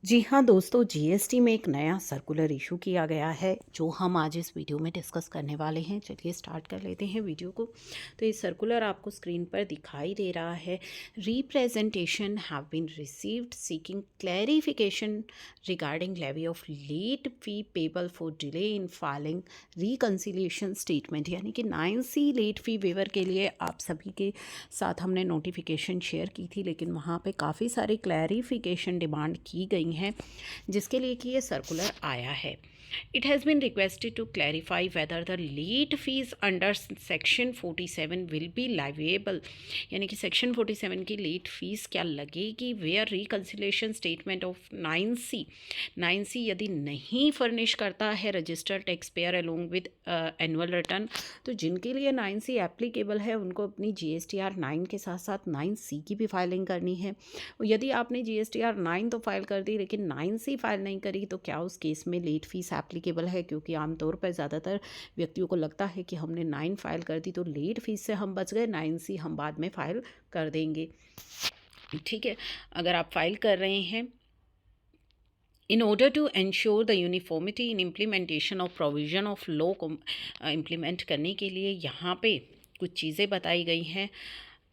जी हाँ दोस्तों, जीएसटी में एक नया सर्कुलर इशू किया गया है जो हम आज इस वीडियो में डिस्कस करने वाले हैं। चलिए स्टार्ट कर लेते हैं वीडियो को। तो ये सर्कुलर आपको स्क्रीन पर दिखाई दे रहा है। Representation have been received seeking clarification regarding levy of late fee payable for delay in filing reconciliation statement, यानी कि 9C लेट फी वेवर के लिए आप सभी के साथ हमने नोटिफिकेशन शेयर की थी, लेकिन वहाँ पे काफ़ी सारी क्लैरिफिकेशन डिमांड की गई हैं जिसके लिए कि ये सर्कुलर आया है। It has been requested to clarify whether the late fees under section 47 will be leviable, यानी कि सेक्शन 47 की लेट फीस क्या लगेगी where reconciliation statement of 9C यदि नहीं फर्निश करता है registered tax payer along with annual return. तो जिनके लिए 9C एप्लीकेबल है उनको अपनी GSTR 9 के साथ साथ 9C की भी फाइलिंग करनी है। यदि आपने GSTR 9 तो फाइल कर दी लेकिन 9C फाइल नहीं करी तो क्या उस केस में लेट फीस एप्लीकेबल है? क्योंकि आमतौर पर ज़्यादातर व्यक्तियों को लगता है कि हमने 9 फाइल कर दी तो लेट फीस से हम बच गए, 9C हम बाद में फाइल कर देंगे। ठीक है, अगर आप फाइल कर रहे हैं in order to ensure the uniformity in implementation of provision of law को implement करने के लिए यहाँ पे कुछ चीज़ें बताई गई हैं।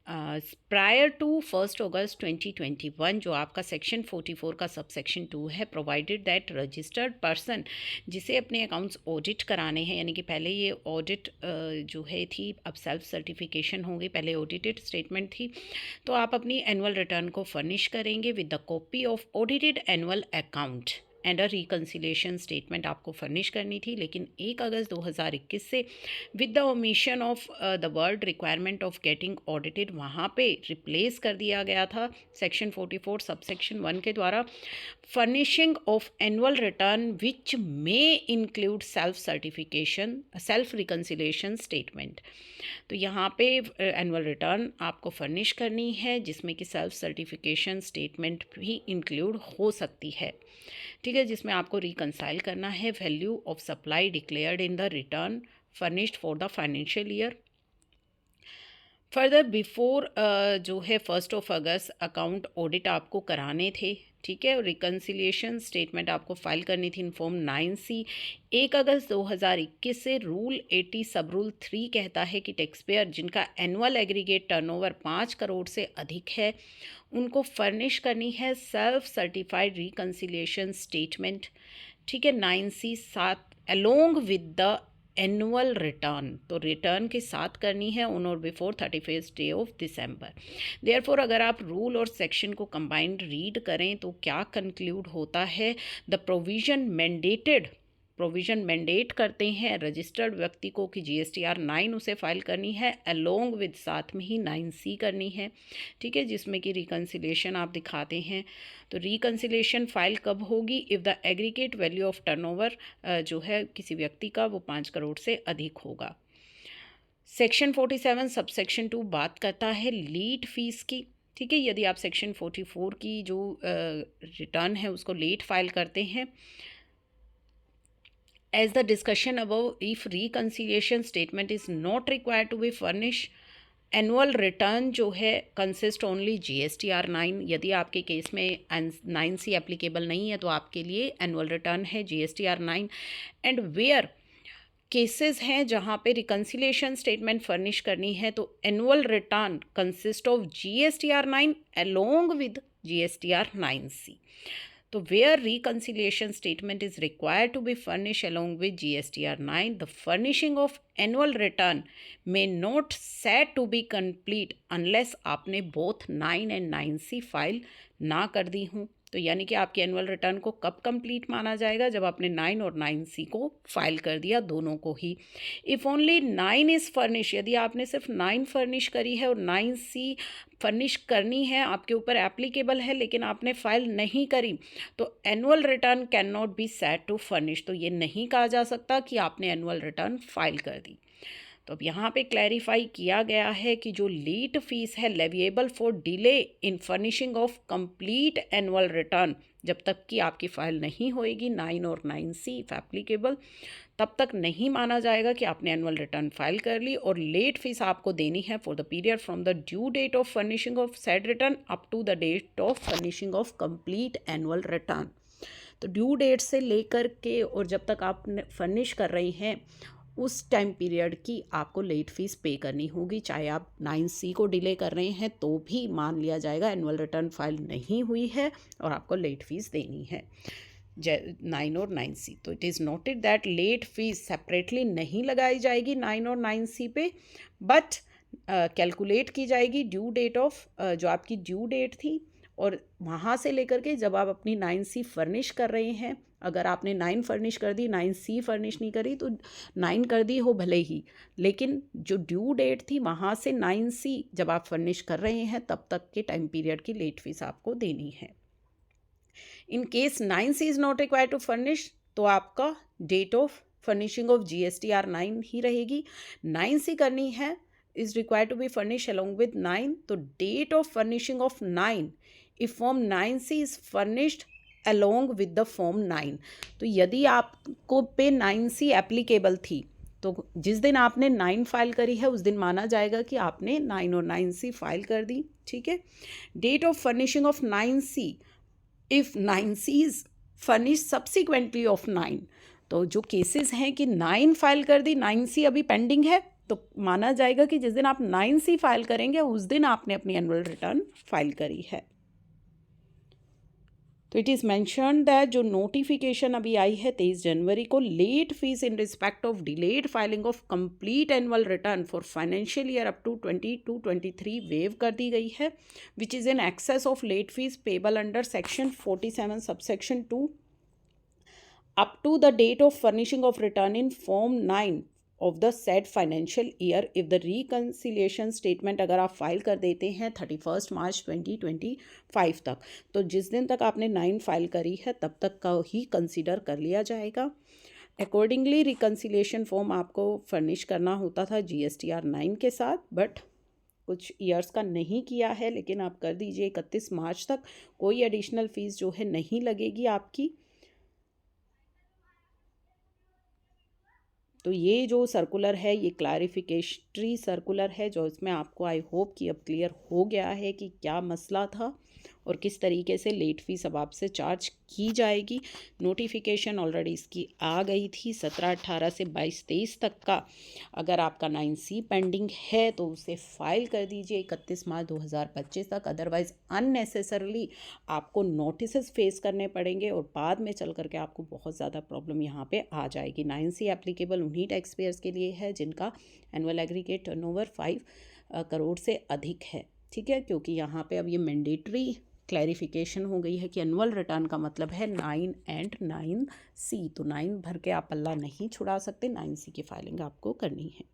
प्रायर टू 1 अगस्त 2021 जो आपका सेक्शन 44 का सब सेक्शन 2 है, प्रोवाइडेड दैट रजिस्टर्ड पर्सन जिसे अपने अकाउंट्स ऑडिट कराने हैं, यानी कि पहले ये ऑडिट जो है थी, अब सेल्फ सर्टिफिकेशन होंगी, पहले ऑडिटेड स्टेटमेंट थी, तो आप अपनी एनुअल रिटर्न को फर्निश करेंगे with the copy of audited annual account and a reconciliation statement आपको फर्निश करनी थी। लेकिन 1 अगस्त 2021 से with the omission of the word requirement of getting audited वहाँ पे रिप्लेस कर दिया गया था सेक्शन 44 सबसेक्शन 1 के द्वारा furnishing of annual return which may include self certification self reconciliation statement. तो यहाँ पे एनुअल रिटर्न आपको फर्निश करनी है जिसमें कि सेल्फ सर्टिफिकेशन स्टेटमेंट भी इंक्लूड हो सकती है। ठीक है, जिसमें आपको रिकंसाइल करना है value of supply declared in the return furnished for the financial year. Further before जो है 1 अगस्त अकाउंट ऑडिट आपको कराने थे। ठीक है, रिकन्सिलिएशन स्टेटमेंट आपको फाइल करनी थी इन फॉर्म 9C। 1 अगस्त 2021 से रूल 80 सब रूल 3 कहता है कि टैक्स पेयर जिनका एनुअल एग्रीगेट टर्नओवर 5 करोड़ से अधिक है उनको फर्निश करनी है सेल्फ सर्टिफाइड रिकन्सिलिएशन स्टेटमेंट। ठीक है, 9C साथ along with the annual return, तो रिटर्न के साथ करनी है ऑन और before 31 day of December. Therefore अगर आप रूल और सेक्शन को कंबाइंड रीड करें तो क्या कंक्लूड होता है, द प्रोविजन मैंडेट करते हैं रजिस्टर्ड व्यक्ति को कि GSTR 9 उसे फाइल करनी है अलोंग विद साथ में ही 9C करनी है। ठीक है, जिसमें कि रिकन्सिलेशन आप दिखाते हैं। तो रिकन्सिलेशन फाइल कब होगी? If the aggregate value of turnover जो है किसी व्यक्ति का वो 5 करोड़ से अधिक होगा। सेक्शन 47 सबसेक्शन 2 बात करता है लेट फीस की। ठीक है, यदि आप सेक्शन 44 की जो रिटर्न है उसको लेट फाइल करते हैं, as the discussion above, if reconciliation statement is not required to be furnished, annual return जो है कंसिस्ट ओनली GSTR 9। यदि आपके केस में 9C एप्लीकेबल नहीं है तो आपके लिए एनुअल रिटर्न है GSTR 9। एंड वेयर केसेस हैं जहाँ पे रिकन्सिलेशन स्टेटमेंट फर्निश करनी है तो annual return consist of GSTR 9 along with GSTR 9C। तो where reconciliation statement is required to be furnished along with GSTR 9, the furnishing of annual return may not said to be complete unless आपने both 9 and 9C file ना कर दी हूँ। तो यानी कि आपकी annual return को कब कंप्लीट माना जाएगा? जब आपने 9 और 9C को फाइल कर दिया, दोनों को ही। इफ़ ओनली 9 इज़ फर्निश, यदि आपने सिर्फ 9 फर्निश करी है और 9C फर्निश करनी है, आपके ऊपर एप्लीकेबल है लेकिन आपने फाइल नहीं करी, तो annual return cannot be said to furnish. तो ये नहीं कहा जा सकता कि आपने एनुअल रिटर्न फाइल कर दी। तो अब यहाँ पे क्लैरिफाई किया गया है कि जो लेट फीस है leviable for delay in furnishing of complete annual return, जब तक कि आपकी फ़ाइल नहीं होएगी 9 और 9C इफ एप्लीकेबल, तब तक नहीं माना जाएगा कि आपने एनुअल रिटर्न फाइल कर ली। और लेट फीस आपको देनी है for the period from the due date of furnishing of said return up to the date of furnishing of complete annual return. तो ड्यू डेट से लेकर के और जब तक आप फर्निश कर रही हैं उस टाइम पीरियड की आपको लेट फीस पे करनी होगी। चाहे आप 9C को डिले कर रहे हैं तो भी मान लिया जाएगा एनुअल रिटर्न फाइल नहीं हुई है और आपको लेट फीस देनी है 9 और 9C। तो it is noted that late fees separately नहीं लगाई जाएगी 9 और 9C पे, बट कैलकुलेट की जाएगी ड्यू डेट ऑफ जो आपकी ड्यू डेट थी और वहाँ से लेकर के जब आप अपनी 9C फर्निश कर रहे हैं। अगर आपने 9 फर्निश कर दी, 9C फर्निश नहीं करी तो 9 कर दी हो भले ही, लेकिन जो ड्यू डेट थी वहाँ से 9C जब आप फर्निश कर रहे हैं तब तक के टाइम पीरियड की लेट फीस आपको देनी है। In case 9C is not required to furnish तो आपका date of furnishing of GSTR 9 ही रहेगी। 9C करनी है is required to be furnished along with 9, तो date of furnishing of 9 if form 9C is furnished along with the form 9। तो यदि आपको पे 9C एप्लीकेबल थी तो जिस दिन आपने 9 फाइल करी है उस दिन माना जाएगा कि आपने 9 और 9C फाइल कर दी, ठीक है। Date of furnishing of 9C if 9C is furnish subsequently of 9, तो जो केसेस हैं कि 9 फाइल कर दी 9C अभी पेंडिंग है तो माना जाएगा कि जिस दिन आप 9C फाइल करेंगे उस दिन आपने अपनी एनुअल रिटर्न फाइल करी है। तो इट इज़ मैंशन दैट जो नोटिफिकेशन अभी आई है 23 जनवरी को, late fees in respect of delayed filing of complete annual return for financial year up to 22-23 waive कर दी गई है, which is in excess of late fees payable under section 47 subsection 2 up to the date of furnishing of return in form 9 of the said financial year if the reconciliation statement अगर आप file कर देते हैं 31 मार्च 2025 तक, तो जिस दिन तक आपने 9 फाइल करी है तब तक का ही कंसीडर कर लिया जाएगा। अकॉर्डिंगली रिकन्सिलिएशन फॉर्म आपको फर्निश करना होता था GSTR 9 के साथ, बट कुछ ईयर्स का नहीं किया है, लेकिन आप कर दीजिए 31 मार्च तक, कोई एडिशनल फ़ीस जो है नहीं लगेगी आपकी। तो ये जो सर्कुलर है ये क्लैरिफिकेटरी सर्कुलर है, जो इसमें आपको आई होप कि अब क्लियर हो गया है कि क्या मसला था और किस तरीके से लेट फीस अब आपसे चार्ज की जाएगी। नोटिफिकेशन ऑलरेडी इसकी आ गई थी 17-18 से 22-23 तक का। अगर आपका 9C पेंडिंग है तो उसे फाइल कर दीजिए 31 मार्च 2025 तक, अदरवाइज़ अननेसेसरली आपको नोटिस फेस करने पड़ेंगे और बाद में चल करके आपको बहुत ज़्यादा प्रॉब्लम यहाँ पे आ जाएगी। 9C एप्लीकेबल उन्हीं टैक्स पेयर्स के लिए है जिनका एनुअल एग्रीगेट टर्नओवर 5 करोड़ से अधिक है, ठीक है, क्योंकि यहाँ पे अब ये मैंडेटरी क्लैरिफिकेशन हो गई है कि एनुअल रिटर्न का मतलब है 9 एंड 9C। तो 9 भर के आप पल्ला नहीं छुड़ा सकते, 9C की फाइलिंग आपको करनी है।